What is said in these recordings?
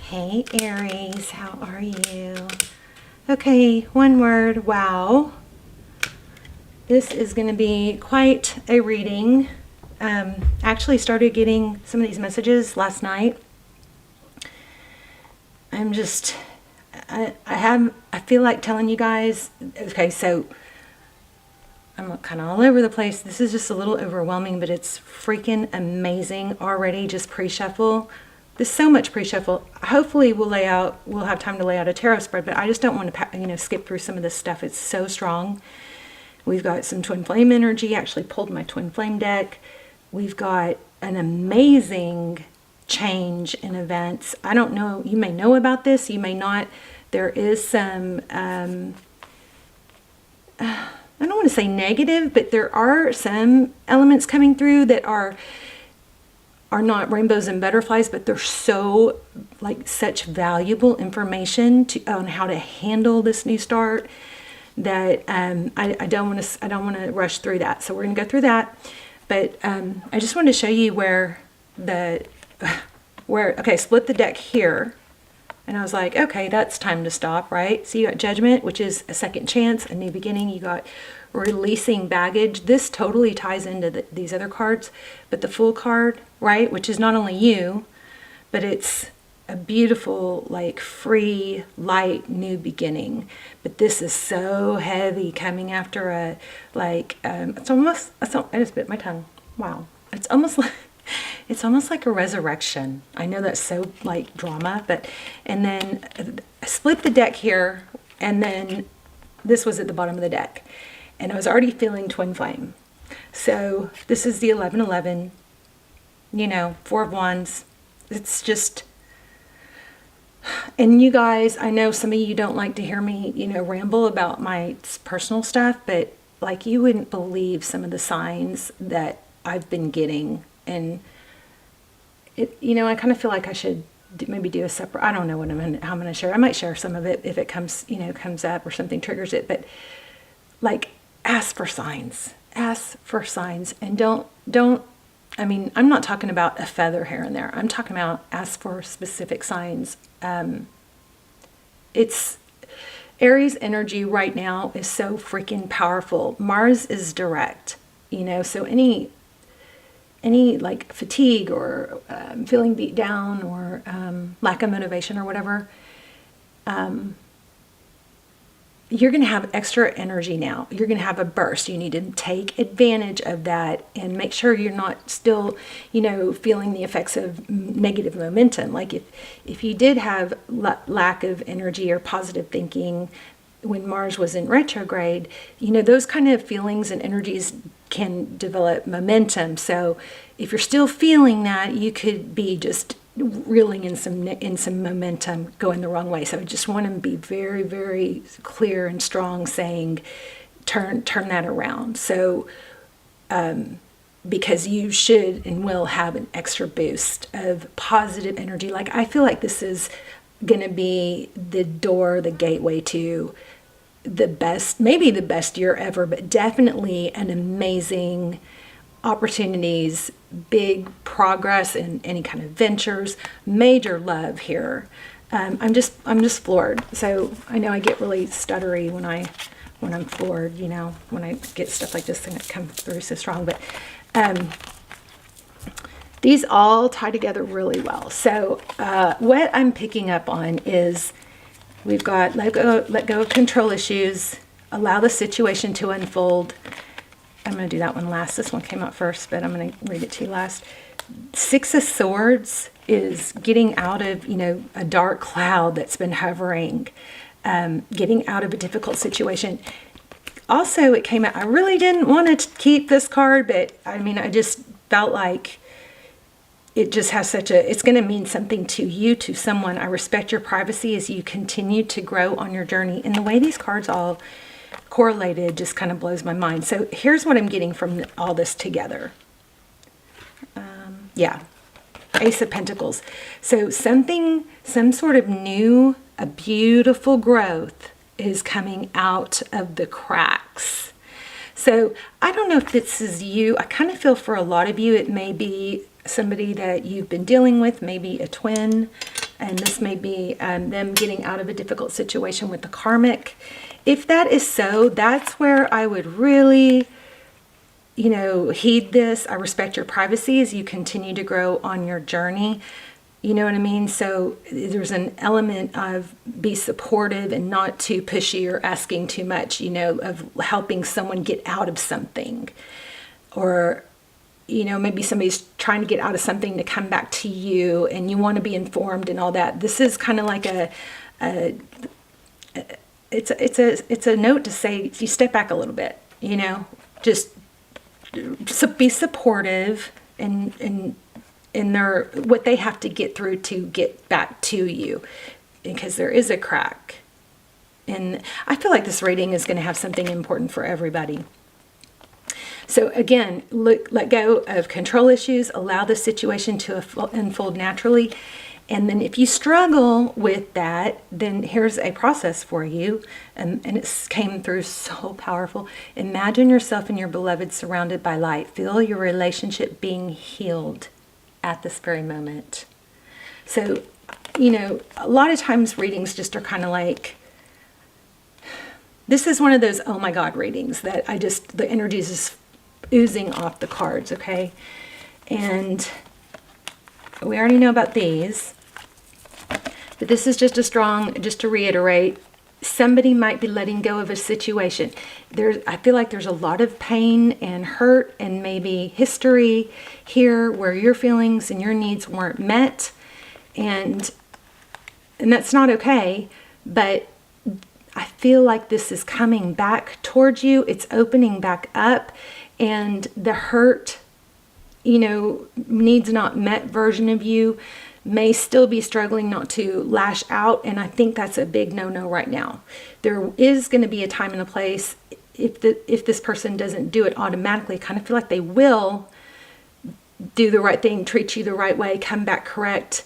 Hey Aries, how are you? Okay, one word, wow. This is going to be quite a reading. Actually started getting some of these messages last night. I feel like telling you guys, okay, so I'm kind of all over the place. This is just a little overwhelming, but it's freaking amazing already, just pre-shuffle. There's so much pre-shuffle. Hopefully we'll have time to lay out a tarot spread, but I just don't want to, skip through some of this stuff. It's so strong. We've got some twin flame energy. I actually pulled my twin flame deck. We've got an amazing change in events. I don't know, you may know about this, you may not. There is some, I don't want to say negative, but there are some elements coming through that are not rainbows and butterflies, but they're so such valuable information on how to handle this new start that I don't want to rush through that. So we're going to go through that, but I just wanted to show you okay, split the deck here. And I was like, okay, that's time to stop, right? So you got Judgment, which is a second chance, a new beginning. You got releasing baggage. This totally ties into these other cards, but the Fool card, right, which is not only you, but it's a beautiful, free, light, new beginning. But this is so heavy, coming after I just bit my tongue. Wow. It's almost like a resurrection. I know that's so drama, and then split the deck here, and then this was at the bottom of the deck, and I was already feeling twin flame. So this is the 1111, Four of Wands. It's just, and you guys, I know some of you don't like to hear me, ramble about my personal stuff, but you wouldn't believe some of the signs that I've been getting. And I kind of feel like I should maybe do a separate, I don't know how I'm going to share. I might share some of it if it comes up or something triggers it, but ask for signs, and don't, I'm not talking about a feather here and there. I'm talking about ask for specific signs. It's Aries energy right now is so freaking powerful. Mars is direct, so any fatigue or feeling beat down or lack of motivation or whatever, you're going to have extra energy now. You're going to have a burst. You need to take advantage of that and make sure you're not still, feeling the effects of negative momentum. If you did have lack of energy or positive thinking when Mars was in retrograde, those kind of feelings and energies can develop momentum. So if you're still feeling that, you could be just reeling in some momentum going the wrong way. So I just want to be very, very clear and strong, saying turn that around. So because you should and will have an extra boost of positive energy. I feel like this is going to be the gateway to maybe the best year ever, but definitely an amazing opportunities, big progress in any kind of ventures, major love here. I'm just floored. So I know I get really stuttery when I'm floored, when I get stuff like this and it comes through so strong, but these all tie together really well. So what I'm picking up on is we've got let go of control issues, allow the situation to unfold. I'm going to do that one last. This one came out first, but I'm going to read it to you last. Six of Swords is getting out of, a dark cloud that's been hovering, getting out of a difficult situation. Also, it came out, I really didn't want to keep this card, but I just felt like it just has it's going to mean something to you, to someone. I respect your privacy as you continue to grow on your journey. And the way these cards all correlated just kind of blows my mind. So here's what I'm getting from all this together. Ace of Pentacles. So some sort of new, a beautiful growth is coming out of the cracks. So I don't know if this is you. I kind of feel for a lot of you, it may be somebody that you've been dealing with, maybe a twin, And this may be them getting out of a difficult situation with the karmic. If that is so, that's where I would really, you know, heed this. I respect your privacy as you continue to grow on your journey. You know what I mean? So there's an element of be supportive and not too pushy or asking too much, you know, of helping someone get out of something. Or, you know, maybe somebody's trying to get out of something to come back to you and you want to be informed and all that. This is kind of like it's a note to say, you step back a little bit, you know, just be supportive in their what they have to get through to get back to you, because there is a crack. And I feel like this reading is going to have something important for everybody. So again, let go of control issues, allow the situation to unfold naturally. And then if you struggle with that, then here's a process for you. And it came through so powerful. Imagine yourself and your beloved surrounded by light. Feel your relationship being healed at this very moment. So, you know, a lot of times readings just are kind of like, this is one of those, oh my God, readings that the energy is just oozing off the cards, okay? And we already know about these, but this is just just to reiterate, somebody might be letting go of a situation. I feel like there's a lot of pain and hurt and maybe history here where your feelings and your needs weren't met, and that's not okay, but I feel like this is coming back towards you. It's opening back up. And the hurt, you know, needs not met version of you may still be struggling not to lash out. And I think that's a big no-no right now. There is going to be a time and a place if this person doesn't do it automatically. I kind of feel like they will do the right thing, treat you the right way, come back correct.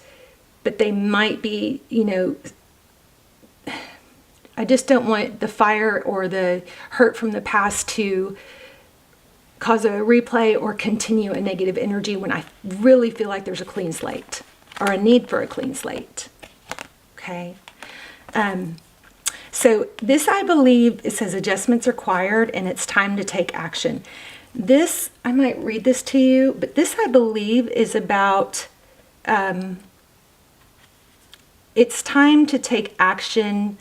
But they might be, you know, I just don't want the fire or the hurt from the past to cause a replay or continue a negative energy when I really feel like there's a clean slate or a need for a clean slate. Okay. So this, I believe, it says adjustments required and it's time to take action. This, I might read this to you, but this, I believe, is about, it's time to take action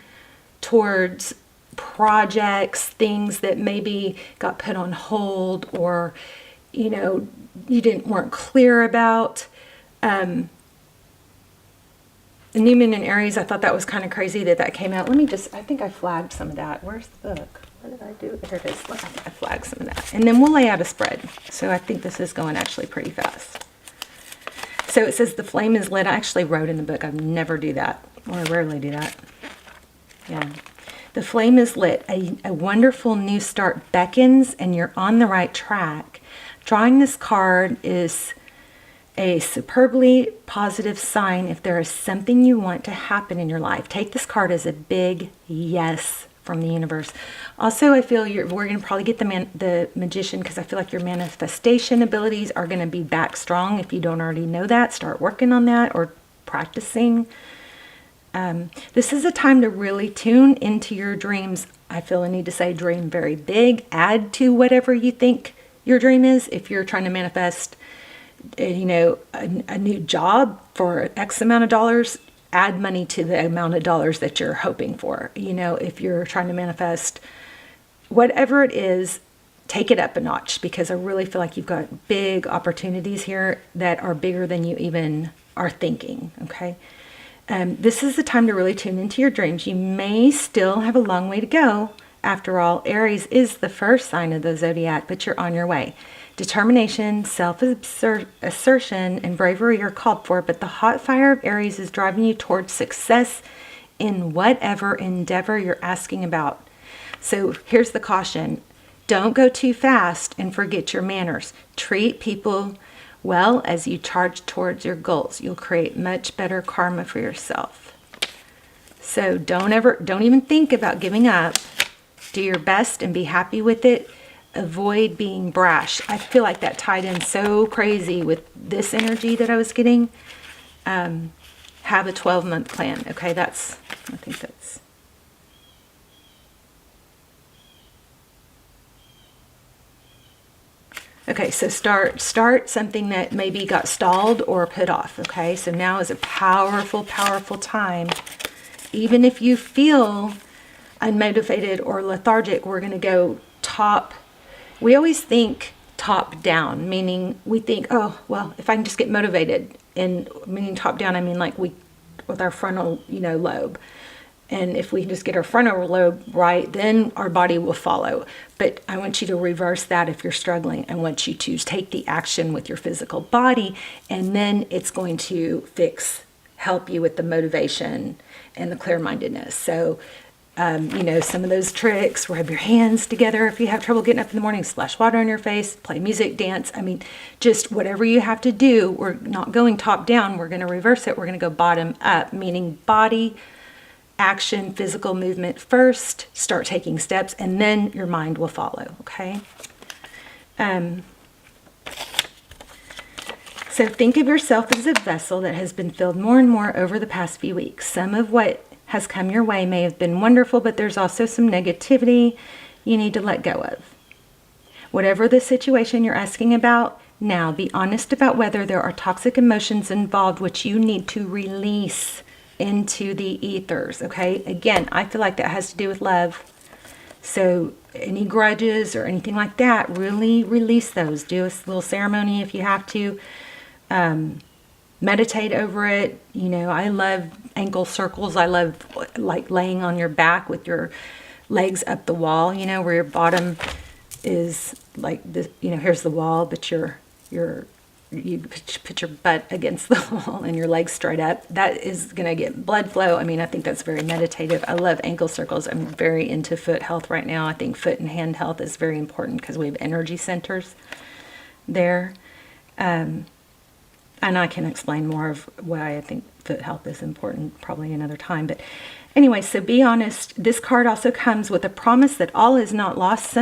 towards projects, things that maybe got put on hold or, you know, you weren't clear about. The new moon in Aries, I thought that was kind of crazy that came out. I think I flagged some of that. Where's the book? What did I do? Here it is. I flagged some of that. And then we'll lay out a spread. So I think this is going actually pretty fast. So it says the flame is lit. I actually wrote in the book. I never do that, or I rarely do that. Yeah. The flame is lit. A wonderful new start beckons and you're on the right track. Drawing this card is a superbly positive sign if there is something you want to happen in your life. Take this card as a big yes from the universe. Also, I feel we're going to probably get the Magician, because I feel like your manifestation abilities are going to be back strong. If you don't already know that, start working on that or practicing. This is a time to really tune into your dreams. I feel I need to say dream very big. Add to whatever you think your dream is. If you're trying to manifest, you know, a new job for X amount of dollars, add money to the amount of dollars that you're hoping for. You know, if you're trying to manifest whatever it is, take it up a notch, because I really feel like you've got big opportunities here that are bigger than you even are thinking. Okay. This is the time to really tune into your dreams. You may still have a long way to go. After all, Aries is the first sign of the zodiac, but you're on your way. Determination, self-assertion, and bravery are called for, but the hot fire of Aries is driving you towards success in whatever endeavor you're asking about. So here's the caution. Don't go too fast and forget your manners. Treat people well as you charge towards your goals. You'll create much better karma for yourself. So don't even think about giving up. Do your best and be happy with it. Avoid being brash. I feel like that tied in so crazy with this energy that I was getting. Have have a 12-month plan. Okay, I think that's. Okay, so start something that maybe got stalled or put off. Okay, so now is a powerful, powerful time. Even if you feel unmotivated or lethargic, we're going to go top. We always think top down, meaning we think, oh, well, if I can just get motivated, and meaning top down, I mean like with our frontal, lobe. And if we just get our frontal lobe right, then our body will follow. But I want you to reverse that if you're struggling. I want you to take the action with your physical body, and then it's going to help you with the motivation and the clear-mindedness. So, some of those tricks, rub your hands together if you have trouble getting up in the morning, splash water on your face, play music, dance. I mean, just whatever you have to do. We're not going top down. We're going to reverse it. We're going to go bottom up, meaning body, action, physical movement first, start taking steps, and then your mind will follow, okay? So think of yourself as a vessel that has been filled more and more over the past few weeks. Some of what has come your way may have been wonderful, but there's also some negativity you need to let go of. Whatever the situation you're asking about, now be honest about whether there are toxic emotions involved which you need to release into the ethers, okay? Again, I feel like that has to do with love. So any grudges or anything like that, really release those. Do a little ceremony if you have to. Meditate over it. I love ankle circles. I love like laying on your back with your legs up the wall, where your bottom is like this, here's the wall, but you put your butt against the wall and your legs straight up. That is going to get blood flow. I mean, I think that's very meditative. I love ankle circles. I'm very into foot health right now. I think foot and hand health is very important because we have energy centers there. And I can explain more of why I think foot health is important probably another time. But anyway, so be honest. This card also comes with a promise that all is not lost.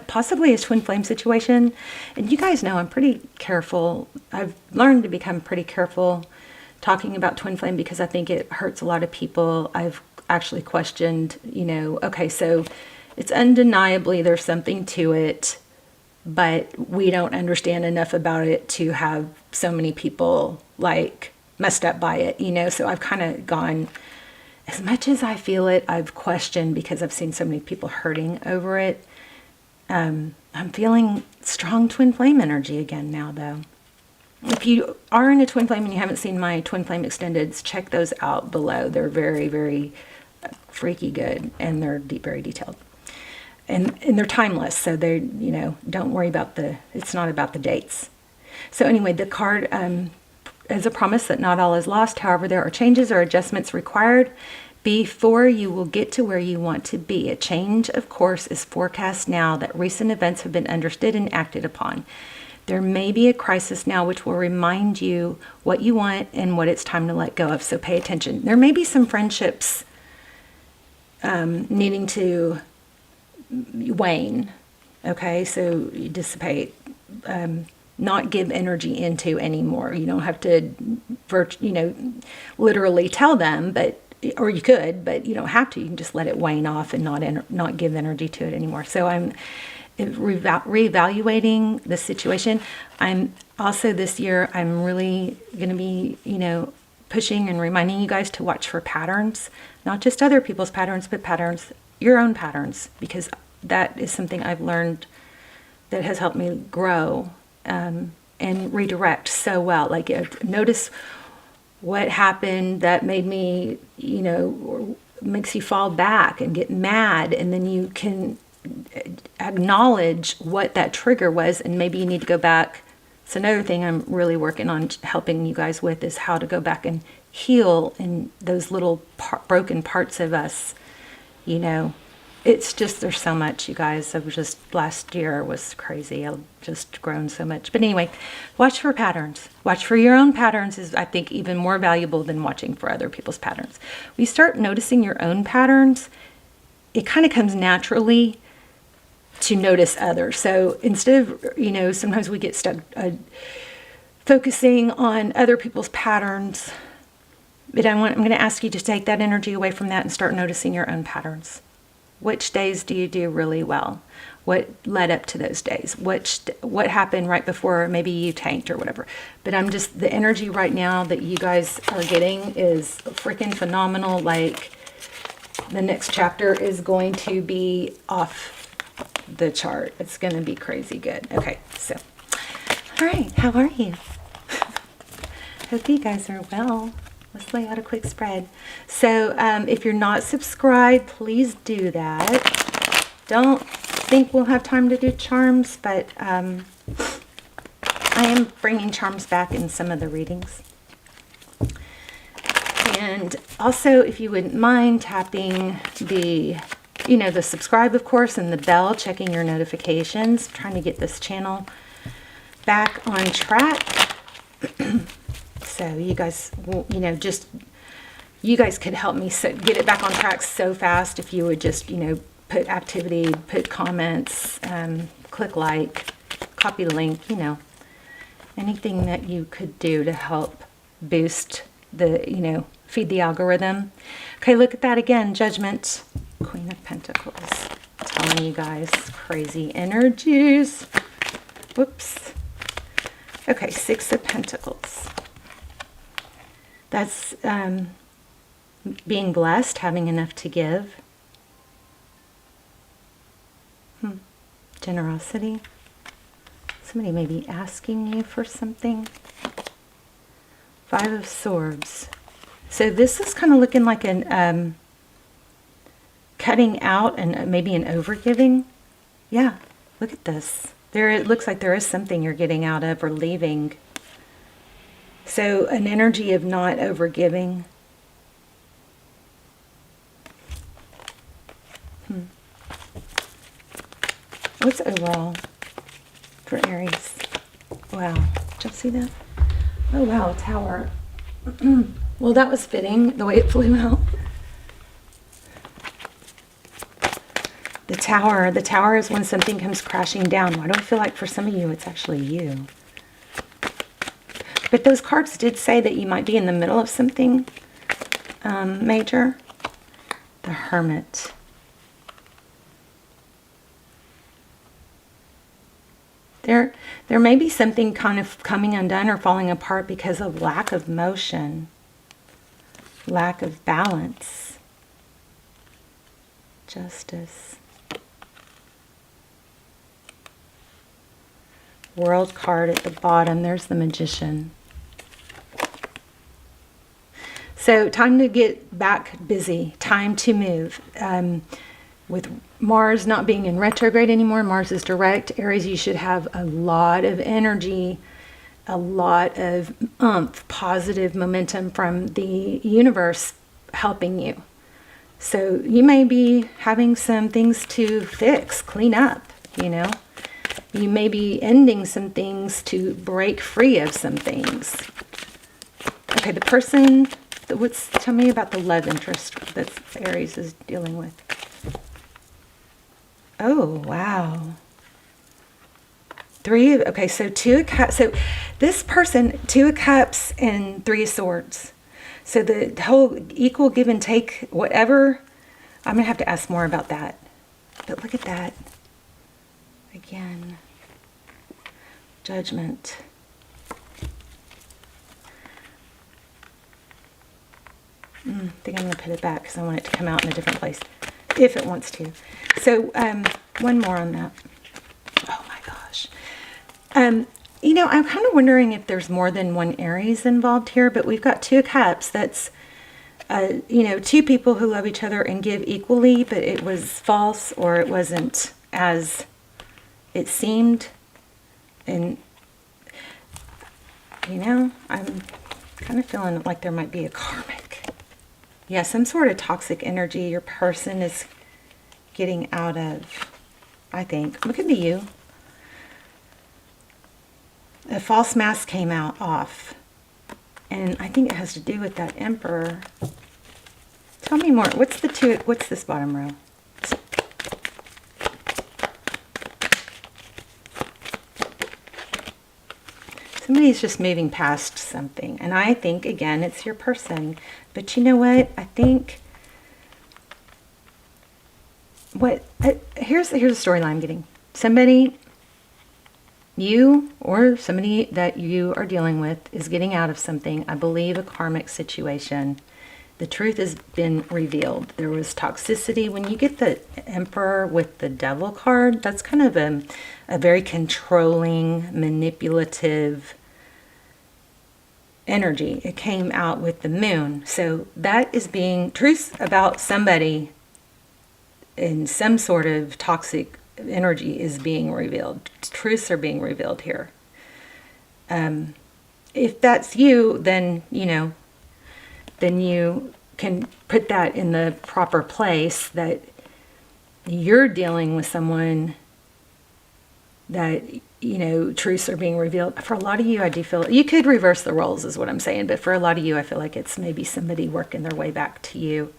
Possibly a twin flame situation. And you guys know I'm pretty careful. I've learned to become pretty careful talking about twin flame because I think it hurts a lot of people. I've actually questioned, okay, so it's undeniably there's something to it, but we don't understand enough about it to have so many people like messed up by it, so I've kind of gone, as much as I feel it, I've questioned because I've seen so many people hurting over it. I'm feeling strong twin flame energy again now, though. If you are in a twin flame and you haven't seen my twin flame extendeds, check those out below. They're very, very freaky good, and they're very detailed. And they're timeless, so they, don't worry about it's not about the dates. So anyway, the card is a promise that not all is lost. However, there are changes or adjustments required before you will get to where you want to be. A change of course is forecast now that recent events have been understood and acted upon. There may be a crisis now which will remind you what you want and what it's time to let go of, so pay attention. There may be some friendships needing to wane, okay, so you dissipate, not give energy into anymore. You don't have to literally tell them, but or you could, but you don't have to. You can just let it wane off and not give energy to it anymore. So I'm reevaluating the situation. I'm also this year I'm really going to be pushing and reminding you guys to watch for patterns, not just other people's patterns, but your own patterns, because that is something I've learned that has helped me grow and redirect so well. Like, notice what happened that made me, makes you fall back and get mad, and then you can acknowledge what that trigger was, and maybe you need to go back. It's another thing I'm really working on helping you guys with, is how to go back and heal in those little broken parts of us. It's just, there's so much, you guys. Last year was crazy. I've just grown so much. But anyway, watch for patterns. Watch for your own patterns is, I think, even more valuable than watching for other people's patterns. When you start noticing your own patterns, it kind of comes naturally to notice others. So instead of, sometimes we get stuck focusing on other people's patterns, But I'm going to ask you to take that energy away from that and start noticing your own patterns. Which days do you do really well? What led up to those days? What happened right before maybe you tanked or whatever? But I'm just, the energy right now that you guys are getting is freaking phenomenal. Like, the next chapter is going to be off the chart. It's going to be crazy good. Okay, so, all right, how are you? Hope you guys are well. Let's lay out a quick spread. So if you're not subscribed, please do that. Don't think we'll have time to do charms, but I am bringing charms back in some of the readings. And also, if you wouldn't mind tapping the, the subscribe, of course, and the bell, checking your notifications, trying to get this channel back on track. So you guys, you guys could help me get it back on track so fast if you would just, put activity, put comments, click like, copy the link, anything that you could do to help boost the, feed the algorithm. Okay, look at that again, Judgment, Queen of Pentacles. I'm telling you guys, crazy energies. Whoops. Okay, Six of Pentacles. That's being blessed, having enough to give. Generosity. Somebody may be asking you for something. Five of Swords. So this is kind of looking like an cutting out and maybe an overgiving. Yeah, look at this. It looks like there is something you're getting out of or leaving. So an energy of not overgiving. What's overall for Aries? Wow, did y'all see that? Oh wow, Tower. Well, that was fitting, the way it flew out. The Tower is when something comes crashing down. Why do I feel like for some of you, it's actually you? But those cards did say that you might be in the middle of something major. The Hermit. There may be something kind of coming undone or falling apart because of lack of motion, lack of balance. Justice. World card at the bottom. There's the Magician. So time to get back busy. Time to move. With Mars not being in retrograde anymore, Mars is direct. Aries, you should have a lot of energy, a lot of positive momentum from the universe helping you. So you may be having some things to fix, clean up, You may be ending some things to break free of some things. Okay, the person, tell me about the love interest that Aries is dealing with. Oh, wow. Okay, so Two of Cups. So this person, Two of Cups and Three of Swords. So the whole equal give and take, whatever. I'm going to have to ask more about that. But look at that. Again. Judgment. I think I'm going to put it back because I want it to come out in a different place. If it wants to. So, one more on that. Oh my gosh. I'm kind of wondering if there's more than one Aries involved here, but we've got Two of Cups. That's, two people who love each other and give equally, but it was false or it wasn't as it seemed. And, I'm kind of feeling like there might be a karmic. Yeah, some sort of toxic energy your person is getting out of, I think. It could be you. A false mask came off. And I think it has to do with that Emperor. Tell me more. What's this bottom row? Somebody's just moving past something. And I think, again, it's your person. But you know what? I think here's a storyline I'm getting. Somebody, you or somebody that you are dealing with, is getting out of something. I believe a karmic situation. The truth has been revealed. There was toxicity. When you get the Emperor with the Devil card, that's kind of a very controlling, manipulative energy. It came out with the Moon. So that is being truth about somebody in some sort of toxic energy is being revealed. Truths are being revealed here. If that's you, then, then you can put that in the proper place, that you're dealing with someone that, truths are being revealed. For a lot of you, I do feel, you could reverse the roles is what I'm saying, but for a lot of you, I feel like it's maybe somebody working their way back to you.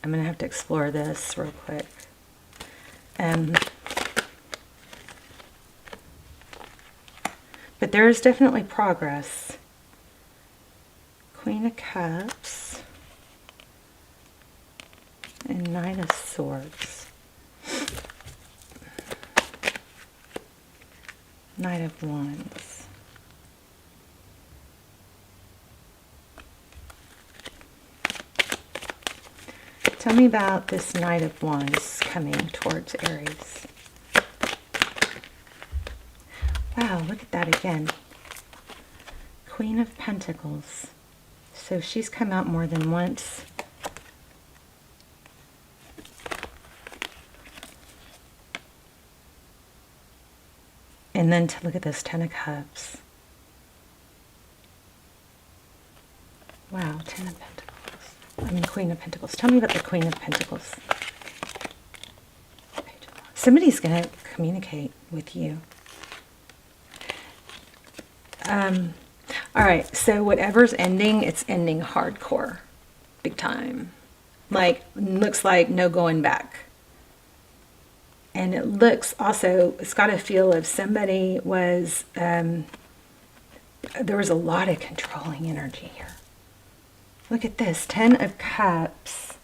I'm going to have to explore this real quick. But there is definitely progress. Queen of Cups and Knight of Swords. Knight of Wands. Tell me about this Knight of Wands coming towards Aries. Wow, look at that again. Queen of Pentacles. So she's come out more than once. And then to look at this Ten of Cups. Wow, Ten of Pentacles. Queen of Pentacles. Tell me about the Queen of Pentacles. Somebody's going to communicate with you. All right, so whatever's ending, it's ending hardcore. Big time. Like, looks like no going back. And it looks also, it's got a feel of somebody was, there was a lot of controlling energy here. Look at this, 10 of Cups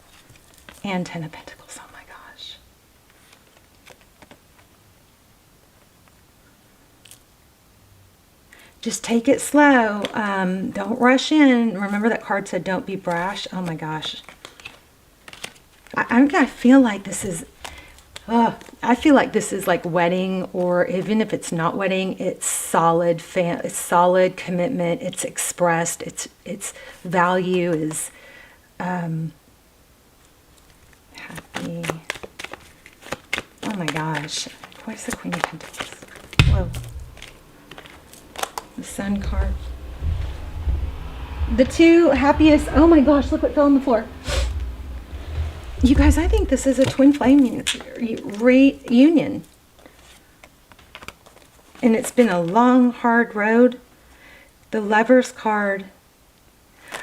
and 10 of Pentacles. Oh my gosh. Just take it slow. Don't rush in. Remember that card said don't be brash. Oh my gosh. I feel like this is, I feel like this is like wedding, or even if it's not wedding, it's solid it's solid commitment. It's expressed. Its value is happy. Oh my gosh. Where's the Queen of Pentacles? Whoa. The Sun card. The two happiest. Oh my gosh, look what fell on the floor. You guys, I think this is a twin flame reunion. And it's been a long, hard road. The Lovers card.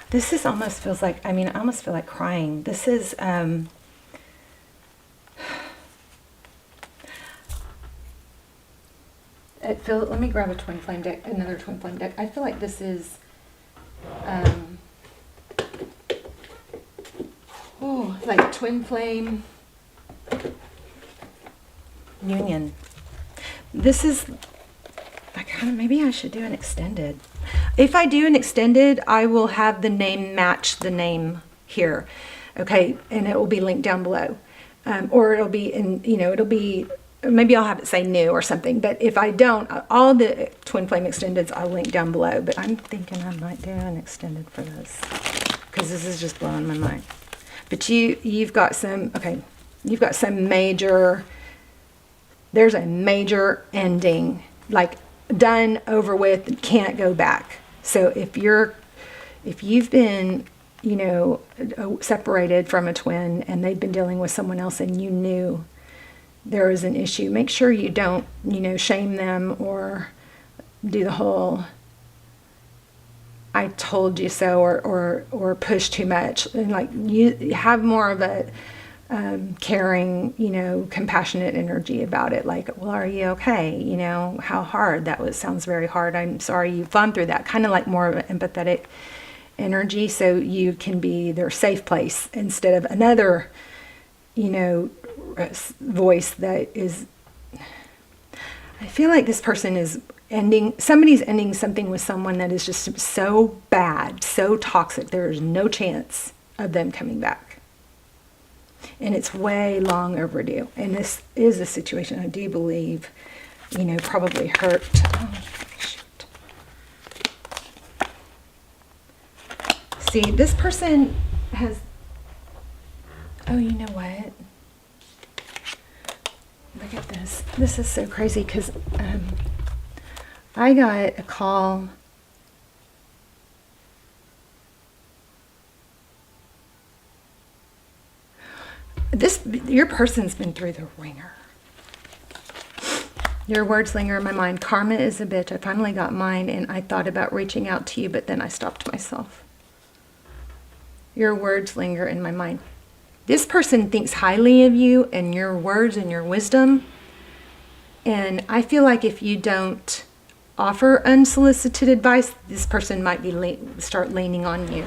This is almost feels like, I almost feel like crying. This is, let me grab a twin flame deck, another twin flame deck. I feel like this is, like twin flame union. This is, maybe I should do an extended. If I do an extended, I will have the name match the name here. Okay, and it will be linked down below. Or it'll be it'll be, maybe I'll have it say new or something. But if I don't, all the twin flame extendeds I'll link down below. But I'm thinking I might do an extended for this, because this is just blowing my mind. But you've got some, you've got some major, there's a major ending, like done, over with, can't go back. So if you've been, separated from a twin and they've been dealing with someone else and you knew there was an issue, make sure you don't, shame them or do the whole I told you so, or push too much. And like, you have more of a caring, you know, compassionate energy about it. Like, well, are you okay? You know, how hard that was. Sounds very hard. I'm sorry you've gone through that. Kind of like more of an empathetic energy, so you can be their safe place instead of another, you know, voice that is. I feel like this person is somebody's ending something with someone that is just so bad, so toxic. There is no chance of them coming back. And it's way long overdue. And this is a situation I do believe, you know, probably hurt. Oh, shoot. See, this person has, oh, you know what? Look at this. This is so crazy because I got a call. Your person's been through the ringer. Your words linger in my mind. Karma is a bitch. I finally got mine, and I thought about reaching out to you, but then I stopped myself. Your words linger in my mind. This person thinks highly of you and your words and your wisdom. And I feel like if you don't offer unsolicited advice, this person might be start leaning on you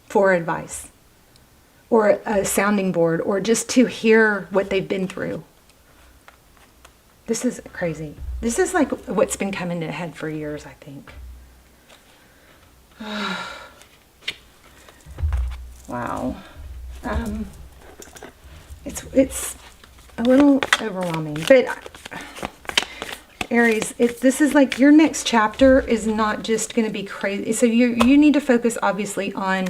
for advice or a sounding board or just to hear what they've been through. This is crazy. This is like what's been coming to a head for years, I think. Wow. It's a little overwhelming, but Aries, this is like your next chapter is not just going to be crazy. So you need to focus obviously on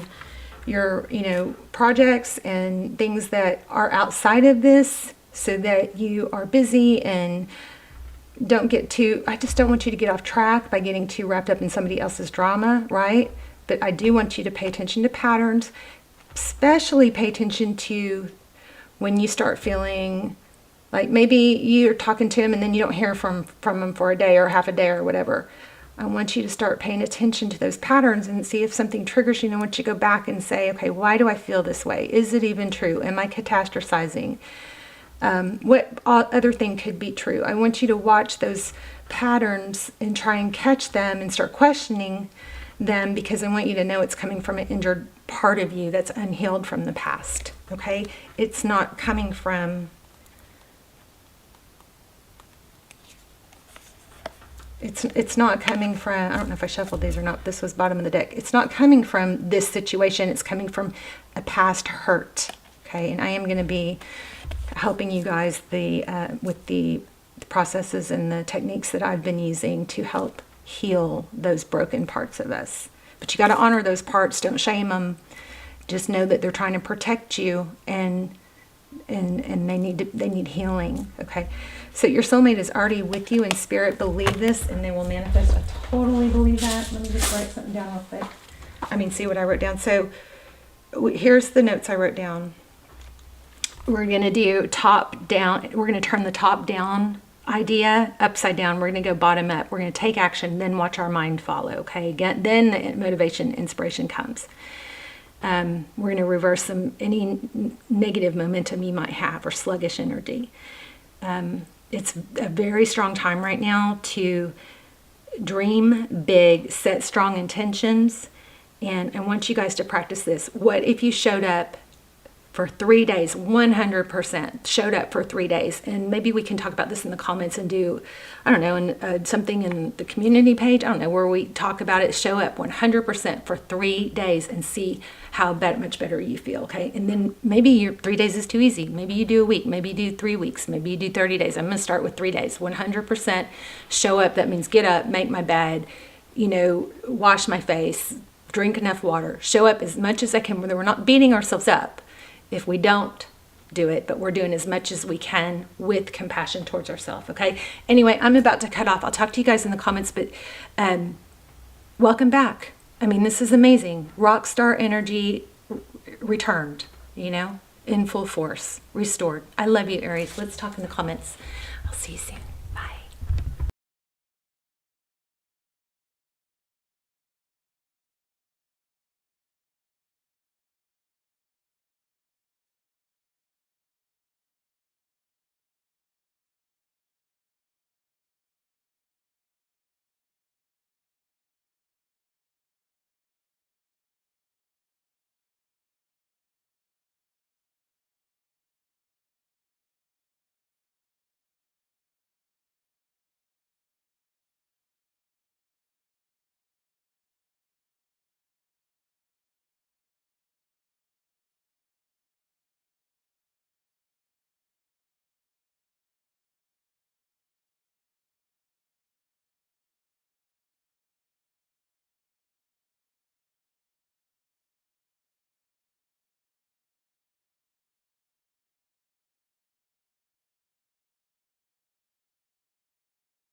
your, you know, projects and things that are outside of this so that you are busy and don't get too, I just don't want you to get off track by getting too wrapped up in somebody else's drama, right? But I do want you to pay attention to patterns. Especially pay attention to when you start feeling like maybe you're talking to him and then you don't hear from him for a day or half a day or whatever. I want you to start paying attention to those patterns and see if something triggers you. And I want you to go back and say, okay, why do I feel this way? Is it even true? Am I catastrophizing? What other thing could be true? I want you to watch those patterns and try and catch them and start questioning them, because I want you to know it's coming from an injured part of you that's unhealed from the past. Okay? It's not coming from it's not coming from, I don't know if I shuffled these or not, this was bottom of the deck. It's not coming from this situation, it's coming from a past hurt. Okay? And I am going to be helping you guys with the processes and the techniques that I've been using to help heal those broken parts of us. But you got to honor those parts. Don't shame them. Just know that they're trying to protect you, and they need healing. Okay, so your soulmate is already with you in spirit. Believe this, and they will manifest. I totally believe that. Let me just write something down real quick. See what I wrote down. So here's the notes I wrote down. We're going to do top down. We're going to turn the top down idea upside down. We're going to go bottom up. We're going to take action, then watch our mind follow. Okay, then the motivation, inspiration comes. We're going to reverse any negative momentum you might have or sluggish energy. It's a very strong time right now to dream big, set strong intentions, and I want you guys to practice this. What if you showed up for 3 days, 100% showed up for 3 days? And maybe we can talk about this in the comments and do, I don't know, something in the community page, I don't know, where we talk about it. Show up 100% for 3 days and see how much better you feel, okay? And then maybe your 3 days is too easy. Maybe you do a week, maybe you do 3 weeks, maybe you do 30 days. I'm gonna start with 3 days. 100% show up. That means get up, make my bed, wash my face, drink enough water, show up as much as I can, whether we're not beating ourselves up if we don't do it, but we're doing as much as we can with compassion towards ourselves, okay? Anyway, I'm about to cut off. I'll talk to you guys in the comments, but welcome back. This is amazing. Rock star energy returned, in full force, restored. I love you, Aries. Let's talk in the comments. I'll see you soon.